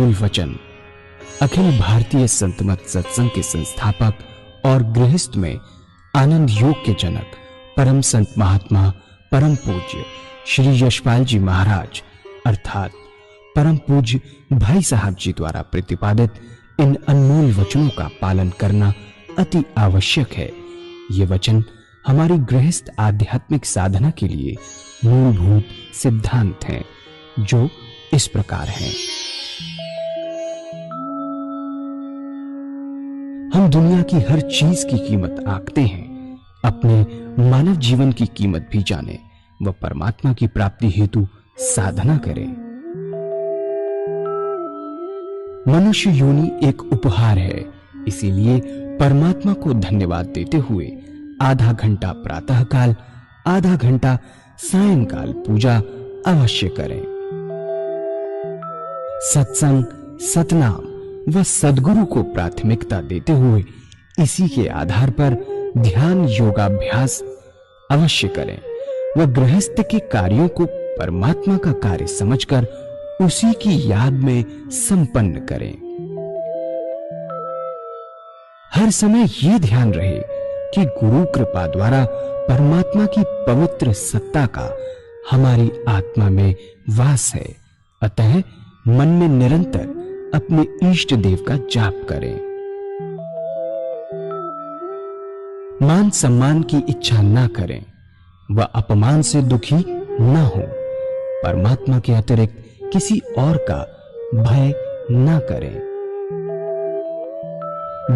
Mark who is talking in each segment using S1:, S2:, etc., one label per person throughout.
S1: अनमोल वचन अखिल भारतीय संत मत सत्संग के संस्थापक और गृहस्थ में आनंद योग के जनक परम संत महात्मा परम पूज्य श्री यशपाल जी महाराज अर्थात परम पूज्य भाई साहब जी द्वारा प्रतिपादित इन अनमोल वचनों का पालन करना अति आवश्यक है। ये वचन हमारी गृहस्थ आध्यात्मिक साधना के लिए मूलभूत सिद्धांत हैं, जो इस प्रकार हैं। हम दुनिया की हर चीज की कीमत आंकते हैं, अपने मानव जीवन की कीमत भी जाने व परमात्मा की प्राप्ति हेतु साधना करें। मनुष्य योनि एक उपहार है, इसीलिए परमात्मा को धन्यवाद देते हुए आधा घंटा प्रातःकाल, आधा घंटा सायंकाल पूजा अवश्य करें। सत्संग, सतनाम व सद्गुरु को प्राथमिकता देते हुए इसी के आधार पर ध्यान योगाभ्यास अवश्य करें व गृहस्थ के कार्यों को परमात्मा का कार्य समझकर उसी की याद में संपन्न करें। हर समय ये ध्यान रहे कि गुरु कृपा द्वारा परमात्मा की पवित्र सत्ता का हमारी आत्मा में वास है, अतः मन में निरंतर अपने इष्ट देव का जाप करें। मान सम्मान की इच्छा न करें व अपमान से दुखी न हो। परमात्मा के अतिरिक्त किसी और का भय न करें।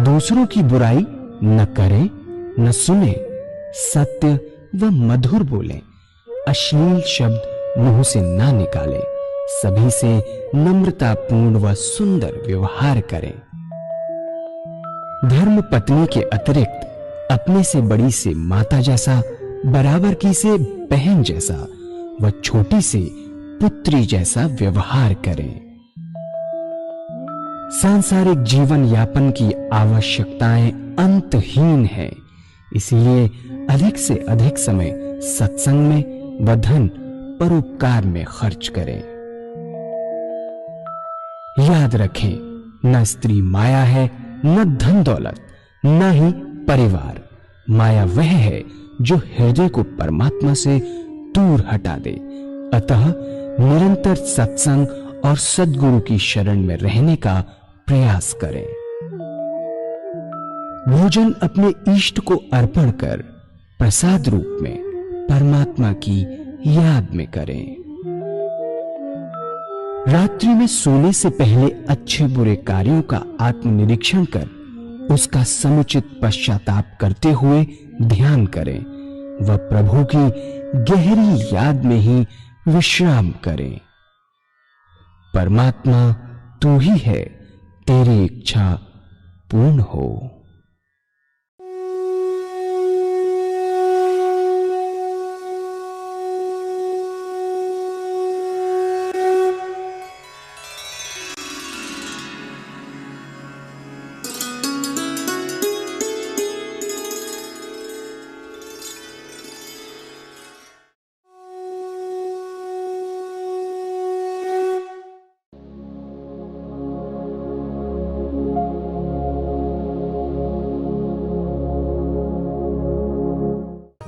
S1: दूसरों की बुराई न करें, न सुने, सत्य व मधुर बोलें, अश्लील शब्द मुंह से ना निकालें, सभी से नम्रतापूर्ण व सुंदर व्यवहार करें। धर्म पत्नी के अतिरिक्त अपने से बड़ी से माता जैसा, बराबर की से बहन जैसा व छोटी से पुत्री जैसा व्यवहार करें। सांसारिक जीवन यापन की आवश्यकताएं अंतहीन है, इसलिए अधिक से अधिक समय सत्संग में व धन परोपकार में खर्च करें। याद रखें, न स्त्री माया है, न धन दौलत, न ही परिवार। माया वह है जो हृदय को परमात्मा से दूर हटा दे। अतः निरंतर सत्संग और सद्गुरु की शरण में रहने का प्रयास करें। भोजन अपने इष्ट को अर्पण कर प्रसाद रूप में परमात्मा की याद में करें। रात्रि में सोने से पहले अच्छे बुरे कार्यों का आत्मनिरीक्षण कर उसका समुचित पश्चाताप करते हुए ध्यान करें व प्रभु की गहरी याद में ही विश्राम करें। परमात्मा तू ही है, तेरी इच्छा पूर्ण हो।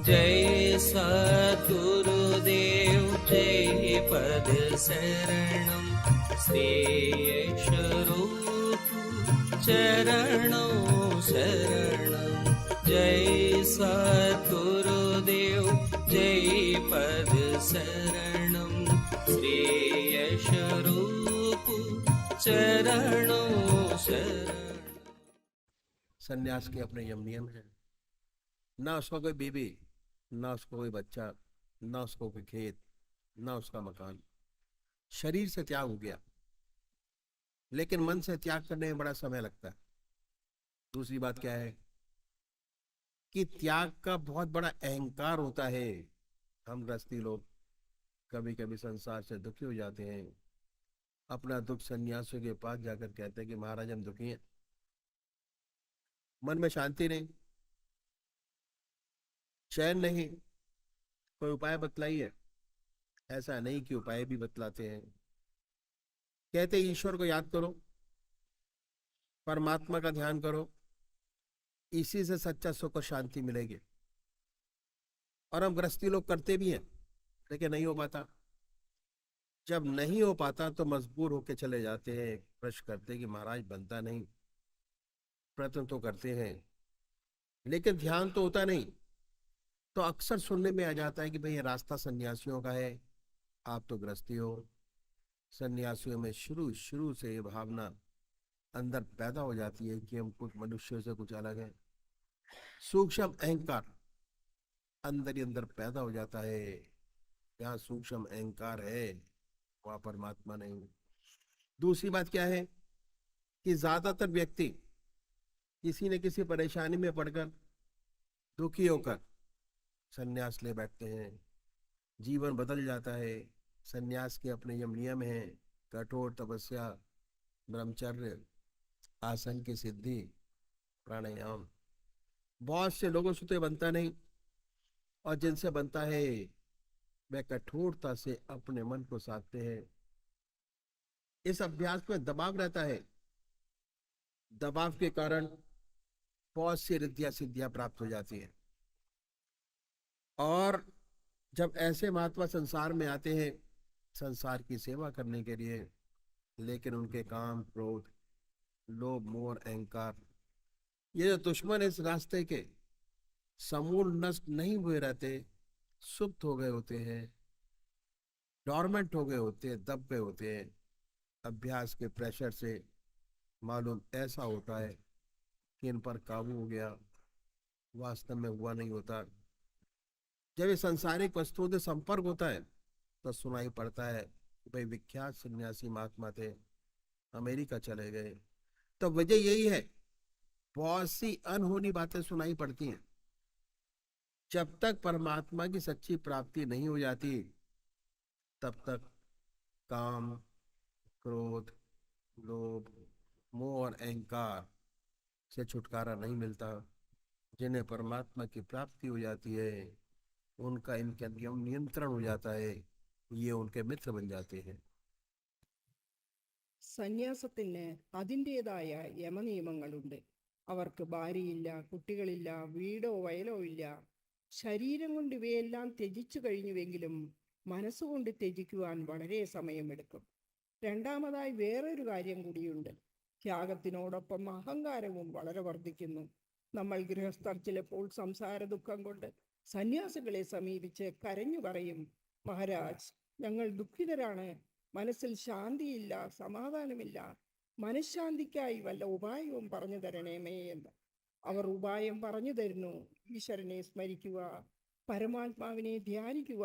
S2: जय सद्गुरुदेव जय पद शरणम श्रेयस रूप चरणों शरणम। जय सद्गुरुदेव जय पद शरणम श्रेयस रूप चरणों शरण।
S3: सन्यास के अपने यम नियम हैं। ना उसका कोई बीवी, ना उसका कोई बच्चा, ना उसका कोई खेत, ना उसका मकान। शरीर से त्याग हो गया, लेकिन मन से त्याग करने में बड़ा समय लगता है। दूसरी बात क्या है कि त्याग का बहुत बड़ा अहंकार होता है। हम गृहस्थी लोग कभी कभी संसार से दुखी हो जाते हैं, अपना दुख सन्यासियों के पास जाकर कहते हैं कि महाराज हम दुखी हैं। मन में शांति नहीं, चैन नहीं, कोई उपाय बतलाइए। ऐसा नहीं कि उपाय भी बतलाते हैं, कहते ईश्वर को याद करो, परमात्मा का ध्यान करो, इसी से सच्चा सुख और शांति मिलेगी। और हम गृहस्थी लोग करते भी हैं, लेकिन नहीं हो पाता। जब नहीं हो पाता तो मजबूर होके चले जाते हैं, प्रश्न करते हैं कि महाराज बनता नहीं। प्रयत्न तो करते हैं लेकिन ध्यान तो होता नहीं। तो अक्सर सुनने में आ जाता है कि भाई ये रास्ता सन्यासियों का है, आप तो गृहस्थी हो। सन्यासियों में शुरू शुरू से ये भावना अंदर पैदा हो जाती है कि हम कुछ मनुष्यों से कुछ अलग है। सूक्ष्म अहंकार अंदर ही अंदर पैदा हो जाता है। यहाँ सूक्ष्म अहंकार है, वहां परमात्मा नहीं। दूसरी बात क्या है कि ज्यादातर व्यक्ति किसी न किसी परेशानी में पड़कर, दुखी होकर सन्यास ले बैठते हैं। जीवन बदल जाता है। सन्यास के अपने यम नियम हैं, कठोर तपस्या, ब्रह्मचर्य, आसन की सिद्धि, प्राणायाम। बहुत से लोगों से तो ये बनता नहीं, और जिनसे बनता है वे कठोरता से अपने मन को साधते हैं। इस अभ्यास में दबाव रहता है। दबाव के कारण बहुत सी रिद्धियां सिद्धियां प्राप्त हो जाती है। और जब ऐसे महात्मा संसार में आते हैं संसार की सेवा करने के लिए, लेकिन उनके काम, क्रोध, लोभ, मोह और अहंकार, ये जो दुश्मन इस रास्ते के समूल नष्ट नहीं हुए रहते, सुप्त हो गए होते हैं, डॉर्मेंट हो गए होते हैं, दब गए होते हैं। अभ्यास के प्रेशर से मालूम ऐसा होता है कि इन पर काबू हो गया, वास्तव में हुआ नहीं होता। जब ये सांसारिक वस्तुओं से संपर्क होता है तो सुनाई पड़ता है कि भाई विख्यात सन्यासी महात्मा थे, अमेरिका चले गए। तो वजह यही है, बहुत सी अनहोनी बातें सुनाई पड़ती हैं। जब तक परमात्मा की सच्ची प्राप्ति नहीं हो जाती तब तक काम, क्रोध, लोभ, मोह और अहंकार से छुटकारा नहीं मिलता। जिन्हें परमात्मा की प्राप्ति हो जाती है उनका इनके नियंत्रण हो जाता है, ये उनके मित्र बन जाते हैं।
S4: സന്യാസത്തിന് അതിൻ്റെതായ യമനിയമങ്ങളുണ്ട്. അവർക്ക് ഭാര്യയില്ല, കുട്ടികളില്ല, വീടോ വയലോ ഇല്ല. ശരീരം കൊണ്ട് ഇവയെല്ലാം ത്യജിച്ചു കഴിഞ്ഞുവെങ്കിലും മനസ്സുകൊണ്ട് ത്യജിക്കുവാൻ വളരെ സമയമെടുക്കും. രണ്ടാമതായി വേറൊരു കാര്യം കൂടിയുണ്ട്. ത്യാഗത്തിനോടൊപ്പം അഹങ്കാരവും വളരെ വർദ്ധിക്കുന്നു. നമ്മൾ ഗൃഹസ്ഥർ ചിലപ്പോൾ സംസാര ദുഃഖം കൊണ്ട് സന്യാസികളെ സമീപിച്ച് കരഞ്ഞു പറയും, മഹാരാജ്, ഞങ്ങൾ ദുഃഖിതരാണ്, മനസ്സിൽ ശാന്തിയില്ല, സമാധാനമില്ല, മനഃശാന്തിക്കായി വല്ല ഉപായവും പറഞ്ഞു തരണമേ എന്ന്. അവർ ഉപായം പറഞ്ഞു തരുന്നു. ഈശ്വരനെ സ്മരിക്കുക, പരമാത്മാവിനെ ധ്യാനിക്കുക,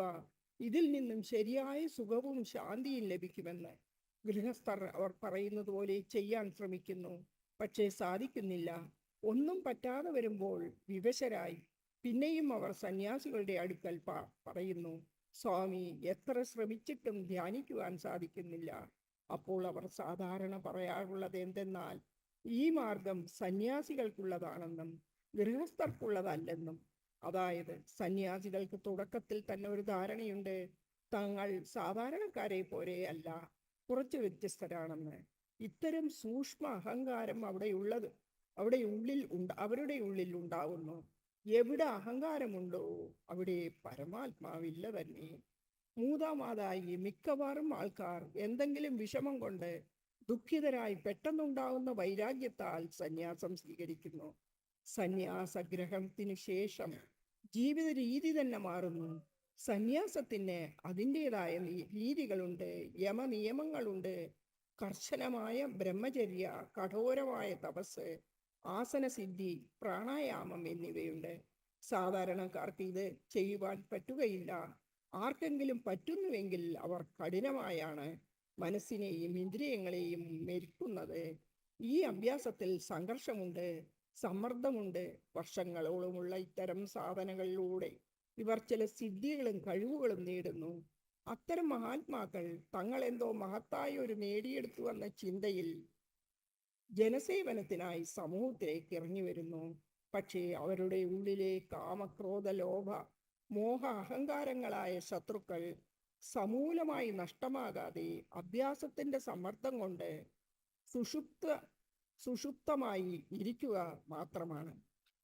S4: ഇതിൽ നിന്നും ശരിയായ സുഖവും ശാന്തിയും ലഭിക്കുമെന്ന്. ഗൃഹസ്ഥർ അവർ പറയുന്നത് പോലെ ചെയ്യാൻ ശ്രമിക്കുന്നു, പക്ഷേ സാധിക്കുന്നില്ല. ഒന്നും പറ്റാതെ വരുമ്പോൾ വിവശരായി പിന്നെയും അവർ സന്യാസികളുടെ അടുക്കൽ പറയുന്നു, സ്വാമി, എത്ര ശ്രമിച്ചിട്ടും ധ്യാനിക്കുവാൻ സാധിക്കുന്നില്ല. അപ്പോൾ അവർ സാധാരണ പറയാറുള്ളത് എന്തെന്നാൽ, ഈ മാർഗം സന്യാസികൾക്കുള്ളതാണെന്നും ഗൃഹസ്ഥർക്കുള്ളതല്ലെന്നും. അതായത് സന്യാസികൾക്ക് തുടക്കത്തിൽ തന്നെ ഒരു ധാരണയുണ്ട്, തങ്ങൾ സാധാരണക്കാരെ പോലെ അല്ല, കുറച്ച് വ്യത്യസ്തരാണെന്ന്. ഇത്തരം സൂക്ഷ്മ അഹങ്കാരം അവരുടെ ഉള്ളിൽ ഉണ്ടാവുന്നു. എവിടെ അഹങ്കാരമുണ്ടോ അവിടെ പരമാത്മാവില്ല തന്നെ. മൂന്നാമതായി മിക്കവാറും ആൾക്കാർ എന്തെങ്കിലും വിഷമം കൊണ്ട് ദുഃഖിതരായി പെട്ടെന്നുണ്ടാകുന്ന വൈരാഗ്യത്താൽ സന്യാസം സ്വീകരിക്കുന്നു. സന്യാസഗ്രഹണത്തിനു ശേഷം ജീവിത രീതി തന്നെ മാറുന്നു. സന്യാസത്തിന് അതിൻ്റെതായ രീതികളുണ്ട്, യമനിയമങ്ങളുണ്ട്. കർശനമായ ബ്രഹ്മചര്യ, കഠോരമായ തപസ്, ആസനസിദ്ധി, പ്രാണായാമം എന്നിവയുണ്ട്. സാധാരണക്കാർക്ക് ഇത് ചെയ്യുവാൻ പറ്റുകയില്ല. ആർക്കെങ്കിലും പറ്റുന്നുവെങ്കിൽ അവർ കഠിനമായാണ് മനസ്സിനെയും ഇന്ദ്രിയങ്ങളെയും മെരുക്കുന്നത്. ഈ അഭ്യാസത്തിൽ സംഘർഷമുണ്ട്, സമ്മർദ്ദമുണ്ട്. വർഷങ്ങളോളമുള്ള ഇത്തരം സാധനകളിലൂടെ ഇവർ ചില സിദ്ധികളും കഴിവുകളും നേടുന്നു. അത്തരം മഹാത്മാക്കൾ തങ്ങളെന്തോ മഹത്തായ ഒരു നേടിയെടുത്തു എന്ന ചിന്തയിൽ ജനസേവനത്തിനായി സമൂഹത്തിലേക്ക് ഇറങ്ങി വരുന്നു. പക്ഷേ അവരുടെ ഉള്ളിലെ കാമക്രോധ ലോഭ മോഹ അഹങ്കാരങ്ങളായ ശത്രുക്കൾ സമൂലമായി നഷ്ടമാകാതെ അഭ്യാസത്തിന്റെ സമ്മർദ്ദം കൊണ്ട് സുഷുപ്തമായി ഇരിക്കുക മാത്രമാണ്.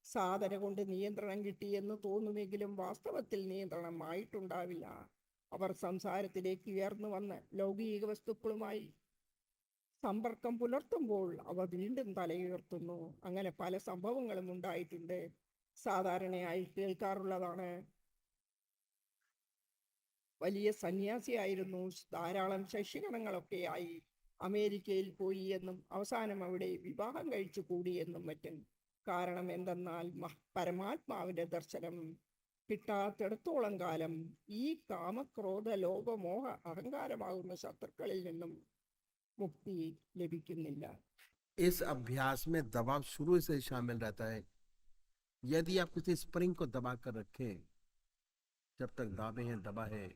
S4: സാധന കൊണ്ട് നിയന്ത്രണം കിട്ടിയെന്ന് തോന്നുമെങ്കിലും വാസ്തവത്തിൽ നിയന്ത്രണം ആയിട്ടുണ്ടാവില്ല. അവർ സംസാരത്തിലേക്ക് ഉയർന്നു വന്ന് ലൗകിക വസ്തുക്കളുമായി സമ്പർക്കം പുലർത്തുമ്പോൾ അവ വീണ്ടും തലയുയർത്തുന്നു. അങ്ങനെ പല സംഭവങ്ങളും ഉണ്ടായിട്ടുണ്ട്. സാധാരണയായി കേൾക്കാറുള്ളതാണ്, വലിയ സന്യാസിയായിരുന്നു, ധാരാളം ശശികണങ്ങളൊക്കെയായി അമേരിക്കയിൽ പോയി എന്നും അവസാനം അവിടെ വിവാഹം കഴിച്ചു കൂടിയെന്നും മറ്റും. കാരണം എന്തെന്നാൽ പരമാത്മാവിന്റെ ദർശനം കിട്ടാത്തിടത്തോളം കാലം ഈ കാമക്രോധ ലോപമോഹ അഹങ്കാരമാകുന്ന ശത്രുക്കളിൽ നിന്നും മുക്തി ലഭിക്കുന്നില്ല.
S3: इस अभ्यास में दबाव शुरू से शामिल रहता है. यदि आप किसी स्प्रिंग को दबा कर रखें, जब तक दाबे हैं दबा है,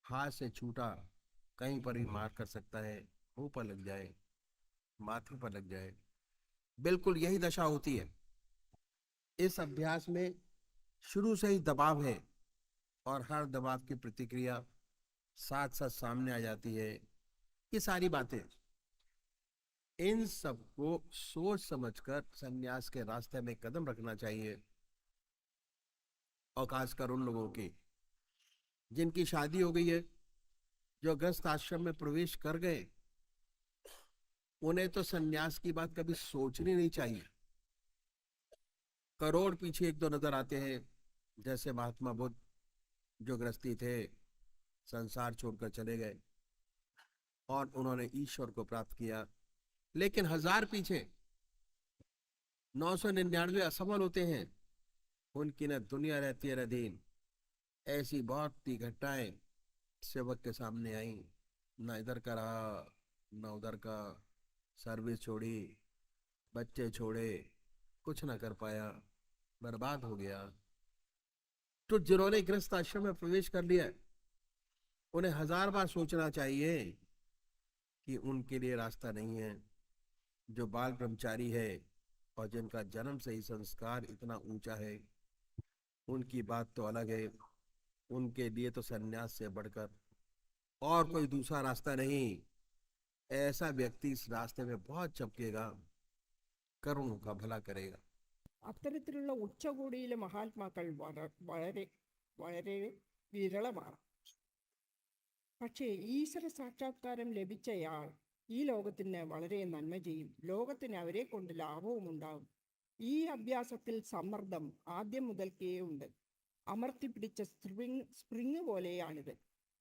S3: हाथ से छूटा कहीं पर भी मार कर सकता है, मुंह पर लग जाए, माथे पर लग जाए, बिल्कुल यही दशा होती है. इस अभ्यास में शुरू से ही दबाव है और हर दबाव की प्रतिक्रिया साथ साथ सामने आ जाती है. ये सारी बातें, इन सबको सोच समझकर संन्यास के रास्ते में कदम रखना चाहिए. और खासकर उन लोगों की जिनकी शादी हो गई है, जो गृहस्थ आश्रम में प्रवेश कर गए, उन्हें तो संन्यास की बात कभी सोचनी नहीं चाहिए. करोड़ पीछे एक दो नजर आते हैं, जैसे महात्मा बुद्ध जो गृहस्थी थे, संसार छोड़कर चले गए और उन्होंने ईश्वर को प्राप्त किया. लेकिन 1000 पीछे 999 असफल होते हैं. उनकी न दुनिया रहती है न दीन. ऐसी बहुत सी घटनाएं सेवक के सामने आई. न इधर का रहा न उधर का, सर्विस छोड़ी, बच्चे छोड़े, कुछ ना कर पाया, बर्बाद हो गया. तो जिन्होंने गृहस्थ आश्रम में प्रवेश कर लिया, उन्हें 1000 बार सोचना चाहिए कि उनके लिए रास्ता नहीं है. जो बाल ब्रह्मचारी है और जिनका जन्म से ही संस्कार इतना ऊंचा है, उनकी बात तो अलग है. उनके लिए तो सन्यास से बढ़कर और कोई दूसरा रास्ता नहीं. ऐसा व्यक्ति इस रास्ते में बहुत चमकेगा, करोड़ों का भला करेगा.
S4: അത്തരത്തിലുള്ള ഉച്ചകോടിയിലെ മഹാത്മാക്കൾ വളരെ വളരെ വിരളമാണ്. പക്ഷേ ഈശ്വര സാക്ഷാത്കാരം ലഭിച്ചയാൾ ഈ ലോകത്തിന് വളരെ നന്മ ചെയ്യും. ലോകത്തിന് അവരെ കൊണ്ട് ലാഭവും ഉണ്ടാകും. ഈ അഭ്യാസത്തിൽ സമ്മർദ്ദം ആദ്യം മുതൽക്കേ ഉണ്ട്. അമർത്തിപ്പിടിച്ച സ്പ്രിങ് പോലെയാണിത്.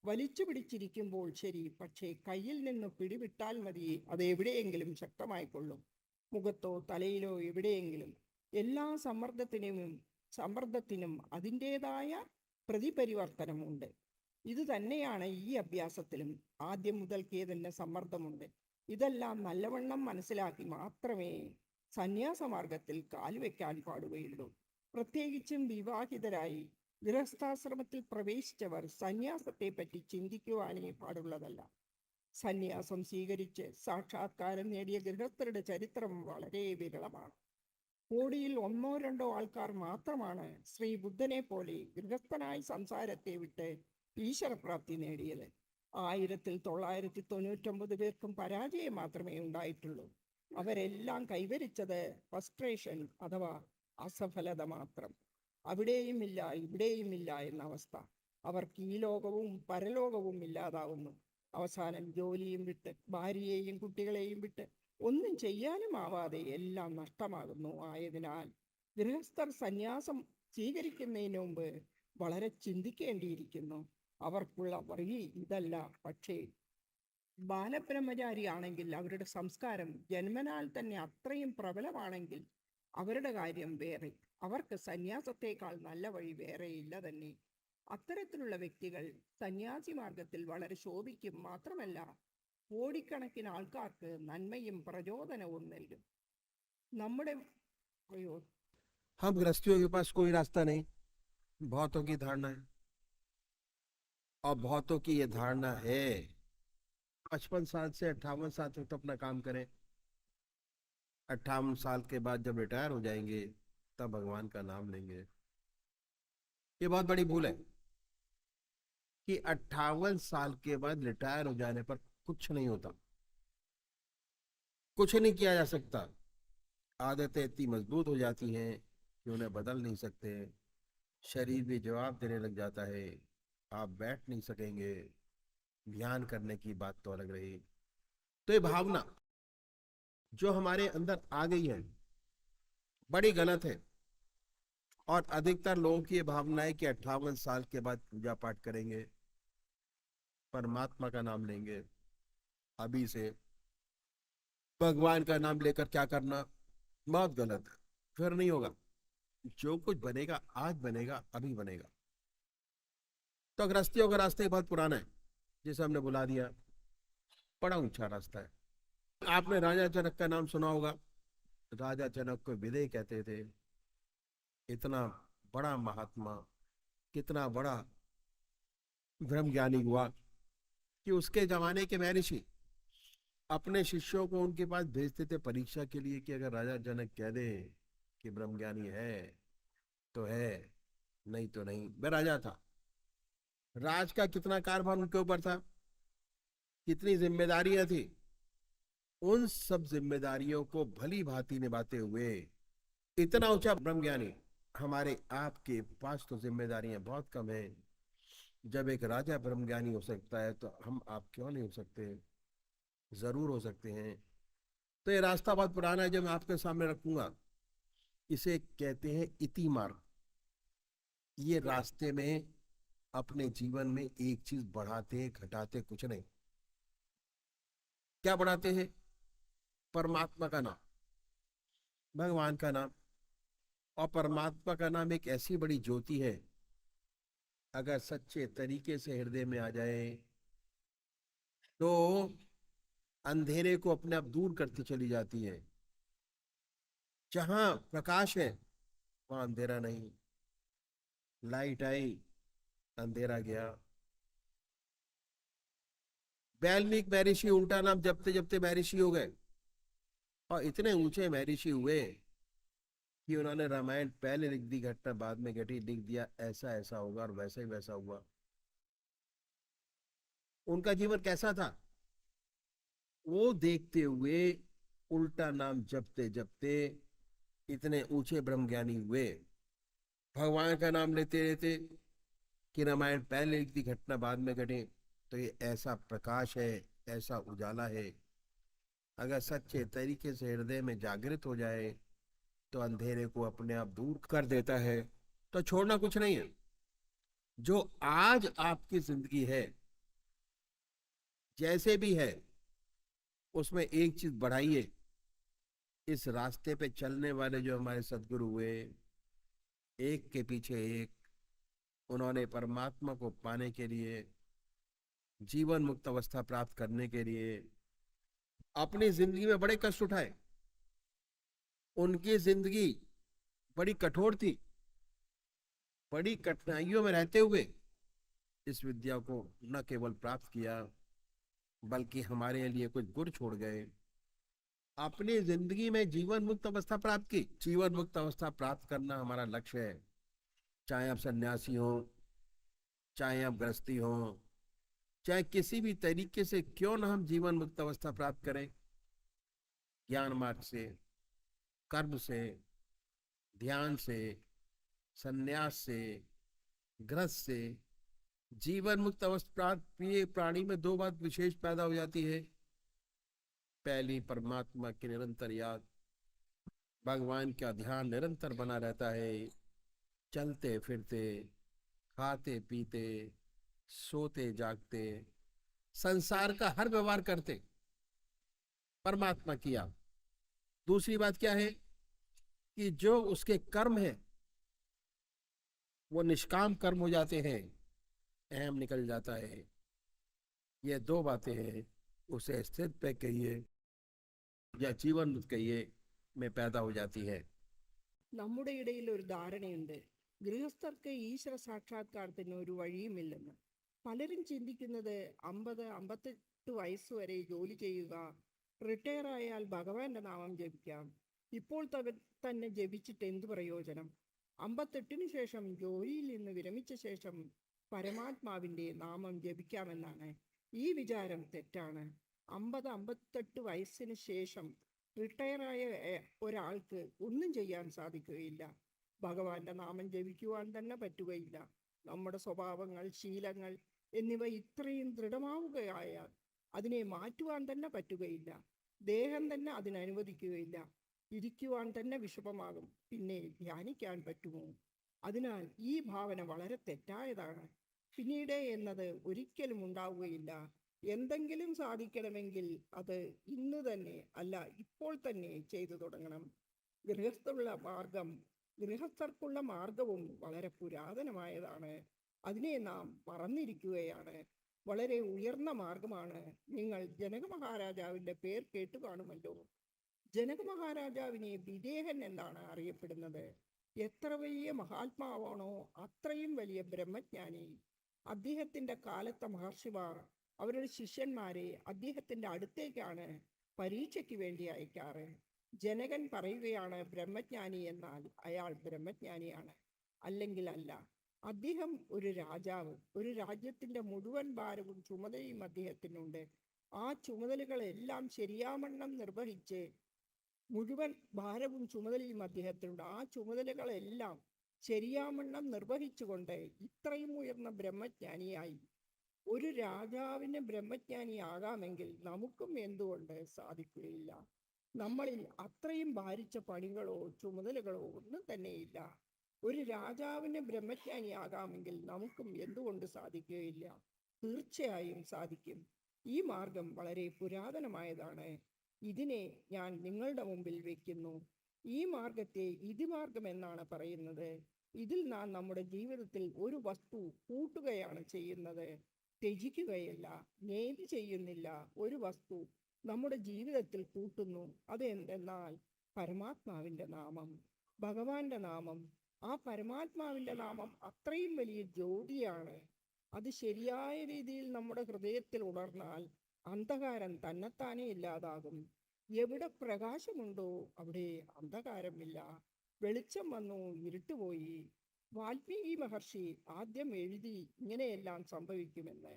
S4: വലിച്ചു പിടിച്ചിരിക്കുമ്പോൾ ശരി, പക്ഷേ കയ്യിൽ നിന്ന് പിടിവിട്ടാൽ മതി, അത് എവിടെയെങ്കിലും ശക്തമായിക്കൊള്ളും. മുഖത്തോ തലയിലോ എവിടെയെങ്കിലും. എല്ലാ സമ്മർദ്ദത്തിനും അതിൻ്റെതായ പ്രതിപരിവർത്തനമുണ്ട്. ഇത് തന്നെയാണ് ഈ അഭ്യാസത്തിലും. ആദ്യം മുതൽക്കേ തന്നെ സമ്മർദ്ദമുണ്ട്. ഇതെല്ലാം നല്ലവണ്ണം മനസ്സിലാക്കി മാത്രമേ സന്യാസമാർഗത്തിൽ കാൽവെക്കാൻ പാടുകയുള്ളൂ. പ്രത്യേകിച്ചും വിവാഹിതരായി ഗൃഹസ്ഥാശ്രമത്തിൽ പ്രവേശിച്ചവർ സന്യാസത്തെ പറ്റി ചിന്തിക്കുവാനേ പാടുള്ളതല്ല. സന്യാസം സ്വീകരിച്ച് സാക്ഷാത്കാരം നേടിയ ഗൃഹസ്ഥരുടെ ചരിത്രം വളരെ വിരളമാണ്. കോടിയിൽ 1-2 ആൾക്കാർ മാത്രമാണ് ശ്രീ ബുദ്ധനെ പോലെ ഗൃഹസ്ഥനായി സംസാരത്തെ വിട്ട് ഈശ്വരപ്രാപ്തി നേടിയത്. 1999 പേർക്കും പരാജയം മാത്രമേ ഉണ്ടായിട്ടുള്ളൂ. അവരെല്ലാം കൈവരിച്ചത് ഫ്രസ്ട്രേഷൻ അഥവാ അസഫലത മാത്രം. അവിടെയുമില്ല ഇവിടെയുമില്ല എന്ന അവസ്ഥ. അവർക്ക് ഈ ലോകവും പരലോകവും ഇല്ലാതാവുന്നു. അവസാനം ജോലിയും വിട്ട്, ഭാര്യയെയും കുട്ടികളെയും വിട്ട്, ഒന്നും ചെയ്യാനും ആവാതെ എല്ലാം നഷ്ടമാകുന്നു. ആയതിനാൽ ഗൃഹസ്ഥർ സന്യാസം സ്വീകരിക്കുന്നതിന് മുമ്പ് വളരെ ചിന്തിക്കേണ്ടിയിരിക്കുന്നു. അവർക്കുള്ള വഴി ഇതല്ല. പക്ഷേ ബാലബ്രഹ്മചാരിയാണെങ്കിൽ അവരുടെ സംസ്കാരം ജന്മനാൽ തന്നെ അത്രയും പ്രബലമാണെങ്കിൽ അവരുടെ കാര്യം വേറെ. അവർക്ക് സന്യാസത്തേക്കാൾ നല്ല വഴി വേറെയില്ല തന്നെ. അത്തരത്തിലുള്ള വ്യക്തികൾ സന്യാസി മാർഗത്തിൽ വളരെ ശോഭിക്കും. മാത്രമല്ല, കോടിക്കണക്കിന് ആൾക്കാർക്ക് നന്മയും പ്രചോദനവും നൽകും. നമ്മുടെ
S3: हम गृहस्थियों के पास कोई रास्ता नहीं. बहुतों की धारणा है, और बहुतों की ये धारणा है 55 साल से 58 साल तक तो अपना काम करें. 58 साल के बाद जब रिटायर हो जाएंगे तब भगवान का नाम लेंगे. ये बहुत बड़ी भूल है. कि 58 साल के बाद रिटायर हो जाने पर कुछ नहीं होता, कुछ नहीं किया जा सकता। आदतें इतनी मजबूत हो जाती हैं कि उन्हें बदल नहीं सकते। शरीर भी जवाब देने लग जाता है। आप बैठ नहीं सकेंगे। ध्यान करने की बात तो अलग रही। तो ये भावना जो हमारे अंदर आ गई है बड़ी गलत है। और अधिकतर लोगों की ये भावना है कि 58 साल के बाद पूजा पाठ करेंगे, परमात्मा का नाम लेंगे, अभी से भगवान का नाम लेकर क्या करना। बहुत गलत है, फिर नहीं होगा। जो कुछ बनेगा आज बनेगा, अभी बनेगा। तो गृहस्थियों का रास्ता बहुत पुराना है, जिसे हमने बुला दिया, बड़ा ऊंचा रास्ता है। आपने राजा जनक का नाम सुना होगा। राजा जनक को विदेह कहते थे। इतना बड़ा महात्मा, कितना बड़ा ब्रह्म ज्ञानी हुआ कि उसके जमाने के महर्षि अपने शिष्यों को उनके पास भेजते थे परीक्षा के लिए कि अगर राजा जनक कह दे कि ब्रह्म ज्ञानी है तो है, नहीं तो नहीं। वह राजा था। राज का कितना कारभार उनके ऊपर था, कितनी जिम्मेदारियां थी। उन सब जिम्मेदारियों को भली भांति निभाते हुए इतना ऊंचा ब्रह्म ज्ञानी। हमारे आपके पास तो जिम्मेदारियां बहुत कम है। जब एक राजा ब्रह्म ज्ञानी हो सकता है तो हम आप क्यों नहीं हो सकते? जरूर हो सकते हैं। तो ये रास्ता बहुत पुराना है जो मैं आपके सामने रखूंगा। इसे कहते हैं इति मार्ग। ये रास्ते में अपने जीवन में एक चीज बढ़ाते घटाते कुछ नहीं। क्या बढ़ाते हैं? परमात्मा का नाम, भगवान का नाम। और परमात्मा का नाम एक ऐसी बड़ी ज्योति है, अगर सच्चे तरीके से हृदय में आ जाए तो अंधेरे को अपने आप दूर करती चली जाती है। जहां प्रकाश है वहां अंधेरा नहीं। लाइट आई, अंधेरा गया। वाल्मीकि महर्षि उल्टा नाम जपते जपते महर्षि हो गए, और इतने ऊंचे महर्षि हुए कि उन्होंने रामायण पहले लिख दी, घटना बाद में घटी, लिख दिया ऐसा ऐसा होगा और वैसा ही वैसा हुआ। उनका जीवन कैसा था वो देखते हुए उल्टा नाम जपते जपते इतने ऊंचे ब्रह्मज्ञानी हुए। भगवान का नाम लेते रहते कि रामायण पहले लिख दी, घटना बाद में घटे। तो ये ऐसा प्रकाश है, ऐसा उजाला है, अगर सच्चे तरीके से हृदय में जागृत हो जाए तो अंधेरे को अपने आप दूर कर देता है। तो छोड़ना कुछ नहीं है। जो आज आपकी जिंदगी है जैसे भी है उसमें एक चीज बढ़ाइए। इस रास्ते पे चलने वाले जो हमारे सदगुरु हुए, एक के पीछे एक, उन्होंने परमात्मा को पाने के लिए, जीवन मुक्त अवस्था प्राप्त करने के लिए अपनी जिंदगी में बड़े कष्ट उठाए। उनकी जिंदगी बड़ी कठोर थी। बड़ी कठिनाइयों में रहते हुए इस विद्या को न केवल प्राप्त किया बल्कि हमारे लिए कुछ गुर छोड़ गए। अपनी जिंदगी में जीवन मुक्त अवस्था प्राप्त की। जीवन मुक्त अवस्था प्राप्त करना हमारा लक्ष्य है। चाहे आप सन्यासी हो, चाहे आप गृहस्थी हो, चाहे किसी भी तरीके से क्यों ना हम जीवन मुक्त अवस्था प्राप्त करें। ज्ञान मार्ग से, कर्म से, ध्यान से, संन्यास से, गृहस्थ से जीवन मुक्त अवस्था प्राप्त। ये प्राणी में दो बात विशेष पैदा हो जाती है। पहली, परमात्मा की निरंतर याद, भगवान का ध्यान निरंतर बना रहता है। चलते फिरते, खाते पीते, सोते जागते, संसार का हर व्यवहार करते परमात्मा की याद। दूसरी बात क्या है कि जो उसके कर्म है वो निष्काम कर्म हो जाते हैं, अहम निकल जाता है। ये दो बातें हैं, उसे स्थिर पे कहिए या जीवन मुक्त कहिए, में पैदा हो जाती है।
S4: നമ്മുടെ ഇടയിൽ ഒരു ധാരണയുണ്ട്, ഗൃഹസ്ഥർക്ക് ഈശ്വര സാക്ഷാത്കാരത്തിന് ഒരു വഴിയുമില്ലെന്ന്. പലരും ചിന്തിക്കുന്നത് 50-58 വയസ്സുവരെ ജോലി ചെയ്യുക, റിട്ടയർ ആയാൽ ഭഗവാന്റെ നാമം ജപിക്കാം. ഇപ്പോൾ തന്നെ ജപിച്ചിട്ട് എന്ത് പ്രയോജനം? 58 ശേഷം ജോലിയിൽ നിന്ന് വിരമിച്ച ശേഷം പരമാത്മാവിൻ്റെ നാമം ജപിക്കാമെന്നാണ്. ഈ വിചാരം തെറ്റാണ്. 50-58 വയസ്സിന് ശേഷം റിട്ടയറായ ഒരാൾക്ക് ഒന്നും ചെയ്യാൻ സാധിക്കുകയില്ല. ഭഗവാന്റെ നാമം ജപിക്കുവാൻ തന്നെ പറ്റുകയില്ല. നമ്മുടെ സ്വഭാവങ്ങൾ, ശീലങ്ങൾ എന്നിവ ഇത്രയും ദൃഢമാവുകയായാൽ അതിനെ മാറ്റുവാൻ തന്നെ പറ്റുകയില്ല. ദേഹം തന്നെ അതിനനുവദിക്കുകയില്ല. ഇരിക്കുവാൻ തന്നെ വിഷമമാകും. പിന്നെ ധ്യാനിക്കാൻ പറ്റുമോ? അതിനാൽ ഈ ഭാവന വളരെ തെറ്റായതാണ്. പിന്നീട് എന്നത് ഒരിക്കലും ഉണ്ടാവുകയില്ല. എന്തെങ്കിലും സാധിക്കണമെങ്കിൽ അത് ഇന്ന് തന്നെ, അല്ല ഇപ്പോൾ തന്നെ ചെയ്തു തുടങ്ങണം. ഗൃഹസ്ഥർക്കുള്ള മാർഗവും വളരെ പുരാതനമായതാണ്. അതിനെ നാം മറന്നിരിക്കുകയാണ്. വളരെ ഉയർന്ന മാർഗമാണ്. നിങ്ങൾ ജനക മഹാരാജാവിൻ്റെ പേർ കേട്ടു കാണുമല്ലോ. ജനക മഹാരാജാവിനെ വിദേഹൻ എന്നാണ് അറിയപ്പെടുന്നത്. എത്ര വലിയ മഹാത്മാവാണോ അത്രയും വലിയ ബ്രഹ്മജ്ഞാനി. അദ്ദേഹത്തിൻ്റെ കാലത്തെ മഹർഷിമാർ അവരുടെ ശിഷ്യന്മാരെ അദ്ദേഹത്തിൻ്റെ അടുത്തേക്കാണ് പരീക്ഷയ്ക്ക് വേണ്ടി അയക്കാറ്. ജനകൻ പറയുകയാണ് ബ്രഹ്മജ്ഞാനി എന്നാൽ അയാൾ ബ്രഹ്മജ്ഞാനിയാണ്, അല്ലെങ്കിൽ അല്ല. അദ്ദേഹം ഒരു രാജാവ്. ഒരു രാജ്യത്തിൻ്റെ മുഴുവൻ ഭാരവും ചുമതലയും അദ്ദേഹത്തിനുണ്ട്. ആ ചുമതലകളെല്ലാം ശരിയാവണ്ണം നിർവഹിച്ച് മുഴുവൻ ഭാരവും ചുമതലയും അദ്ദേഹത്തിനുണ്ട്. ആ ചുമതലകളെല്ലാം ശരിയാവണ്ണം നിർവഹിച്ചുകൊണ്ട് ഇത്രയും ഉയർന്ന ബ്രഹ്മജ്ഞാനിയായി ഒരു രാജാവിന് ബ്രഹ്മജ്ഞാനിയാകാമെങ്കിൽ നമുക്കും എന്തുകൊണ്ട് സാധിക്കുകയില്ല? നമ്മളിൽ അത്രയും ഭാരിച്ച പണികളോ ചുമതലകളോ ഒന്നും തന്നെയില്ല. ഒരു രാജാവിന് ബ്രഹ്മജ്ഞാനിയാകാമെങ്കിൽ നമുക്കും എന്തുകൊണ്ട് സാധിക്കുകയില്ല? തീർച്ചയായും സാധിക്കും. ഈ മാർഗം വളരെ പുരാതനമായതാണ്. ഇതിനെ ഞാൻ നിങ്ങളുടെ മുമ്പിൽ വയ്ക്കുന്നു. ഈ മാർഗത്തെ ഇതിമാർഗം എന്നാണ് പറയുന്നത്. ഇതിൽ നാം നമ്മുടെ ജീവിതത്തിൽ ഒരു വസ്തു കൂട്ടുകയാണ് ചെയ്യുന്നത്, ത്യജിക്കുകയല്ല. നേതി ചെയ്യുന്നില്ല. ഒരു വസ്തു നമ്മുടെ ജീവിതത്തിൽ കൂട്ടുന്നു. അതെന്തെന്നാൽ പരമാത്മാവിൻ്റെ നാമം, ഭഗവാന്റെ നാമം. ആ പരമാത്മാവിൻ്റെ നാമം അത്രയും വലിയ ജ്യോതിയാണ്. അത് ശരിയായ രീതിയിൽ നമ്മുടെ ഹൃദയത്തിൽ ഉണർന്നാൽ അന്ധകാരം തന്നെത്താനെ ഇല്ലാതാകും. എവിടെ പ്രകാശമുണ്ടോ അവിടെ അന്ധകാരമില്ല. വെളിച്ചം വന്നു, ഇരുട്ടുപോയി. വാൽമീകി മഹർഷി ആദ്യം എഴുതി ഇങ്ങനെയെല്ലാം സംഭവിക്കുമെന്ന്.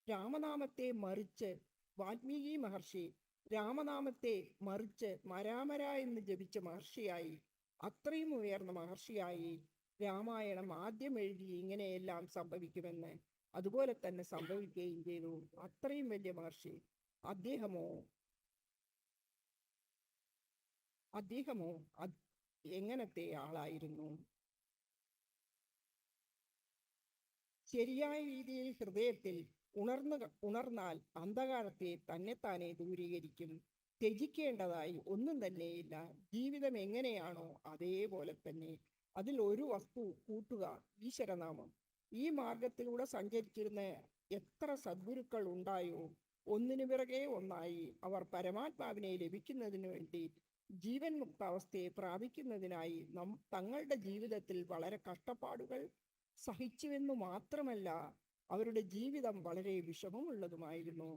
S4: രാമനാമത്തെ മറിച്ച് വാൽമീകി മഹർഷി രാമനാമത്തെ മറിച്ച് മരാമര എന്ന് ജപിച്ച മഹർഷിയായി, അത്രയും ഉയർന്ന മഹർഷിയായി രാമായണം ആദ്യം എഴുതി ഇങ്ങനെയെല്ലാം സംഭവിക്കുമെന്ന്. അതുപോലെ തന്നെ സംഭവിക്കുകയും ചെയ്തു. അത്രയും വലിയ മഹർഷി. അദ്ദേഹമോ എങ്ങനത്തെ ആളായിരുന്നു? ശരിയായ രീതിയിൽ ഹൃദയത്തിൽ ഉണർന്നാൽ അന്ധകാരത്തെ തന്നെത്താനെ ദൂരീകരിക്കും. ത്യജിക്കേണ്ടതായി ഒന്നും തന്നെയില്ല. ജീവിതം എങ്ങനെയാണോ അതേപോലെ തന്നെ. അതിൽ ഒരു വസ്തു കൂട്ടുക, ഈശ്വരനാമം. ഈ മാർഗത്തിലൂടെ സഞ്ചരിച്ചിരുന്ന എത്ര സദ്ഗുരുക്കൾ ഉണ്ടായോ, ഒന്നിനു പിറകെ ഒന്നായി അവർ പരമാത്മാവിനെ ലഭിക്കുന്നതിന് വേണ്ടി, ജീവൻ മുക്താവസ്ഥയെ പ്രാപിക്കുന്നതിനായി തങ്ങളുടെ ജീവിതത്തിൽ വളരെ കഷ്ടപ്പാടുകൾ സഹിച്ചുവെന്നു മാത്രമല്ല, അവരുടെ ജീവിതം വളരെ വിഷമമുള്ളതുമായിരുന്നു.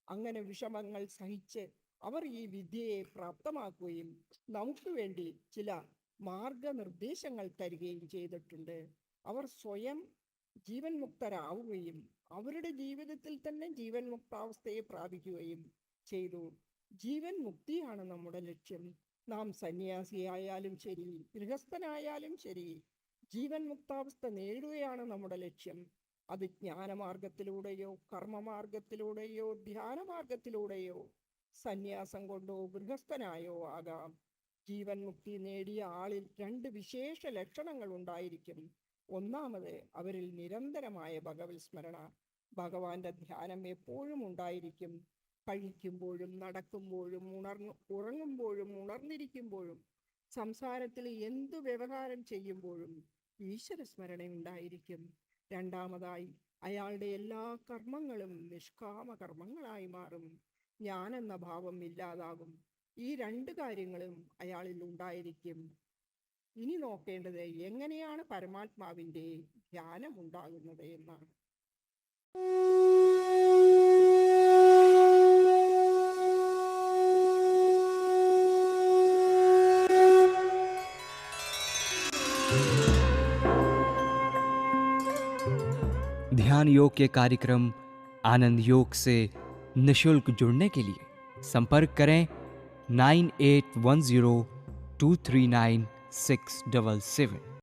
S4: അങ്ങനെ വിഷമങ്ങൾ സഹിച്ച് അവർ ഈ വിദ്യയെ പ്രാപ്തമാക്കുകയും നമുക്ക് വേണ്ടി ചില മാർഗനിർദ്ദേശങ്ങൾ തരികയും ചെയ്തിട്ടുണ്ട്. അവർ സ്വയം ജീവൻ മുക്തരാവുകയും അവരുടെ ജീവിതത്തിൽ തന്നെ ജീവൻ മുക്താവസ്ഥയെ പ്രാപിക്കുകയും ചെയ്തു. ജീവൻ മുക്തിയാണ് നമ്മുടെ ലക്ഷ്യം. നാം സന്യാസിയായാലും ശരി, ഗൃഹസ്ഥനായാലും ശരി, ജീവൻ മുക്താവസ്ഥ നേടുകയാണ് നമ്മുടെ ലക്ഷ്യം. അത് ജ്ഞാനമാർഗത്തിലൂടെയോ കർമ്മമാർഗത്തിലൂടെയോ ധ്യാനമാർഗത്തിലൂടെയോ സന്യാസം കൊണ്ടോ ഗൃഹസ്ഥനായോ ആകാം. ജീവൻ മുക്തി നേടിയ ആളിൽ 2 വിശേഷ ലക്ഷണങ്ങൾ ഉണ്ടായിരിക്കും. ഒന്നാമത്, അവരിൽ നിരന്തരമായ ഭഗവത് സ്മരണ, ഭഗവാന്റെ ധ്യാനം എപ്പോഴും ഉണ്ടായിരിക്കും. കഴിക്കുമ്പോഴും നടക്കുമ്പോഴും ഉറങ്ങുമ്പോഴും ഉണർന്നിരിക്കുമ്പോഴും സംസാരത്തിൽ എന്തു വ്യവഹാരം ചെയ്യുമ്പോഴും ഈശ്വര സ്മരണ ഉണ്ടായിരിക്കും. രണ്ടാമതായി, അയാളുടെ എല്ലാ കർമ്മങ്ങളും നിഷ്കാമ കർമ്മങ്ങളായി മാറും. ഞാനെന്ന ഭാവം ഇല്ലാതാകും. ഈ 2 കാര്യങ്ങളും അയാളിൽ ഉണ്ടായിരിക്കും. ഇനി നോക്കേണ്ടത് എങ്ങനെയാണ് പരമാത്മാവിൻ്റെ ധ്യാനം ഉണ്ടാകുന്നത് എന്നാണ്.
S5: ध्यान योग के कार्यक्रम आनंद योग से निशुल्क जुड़ने के लिए संपर्क करें 9810239677।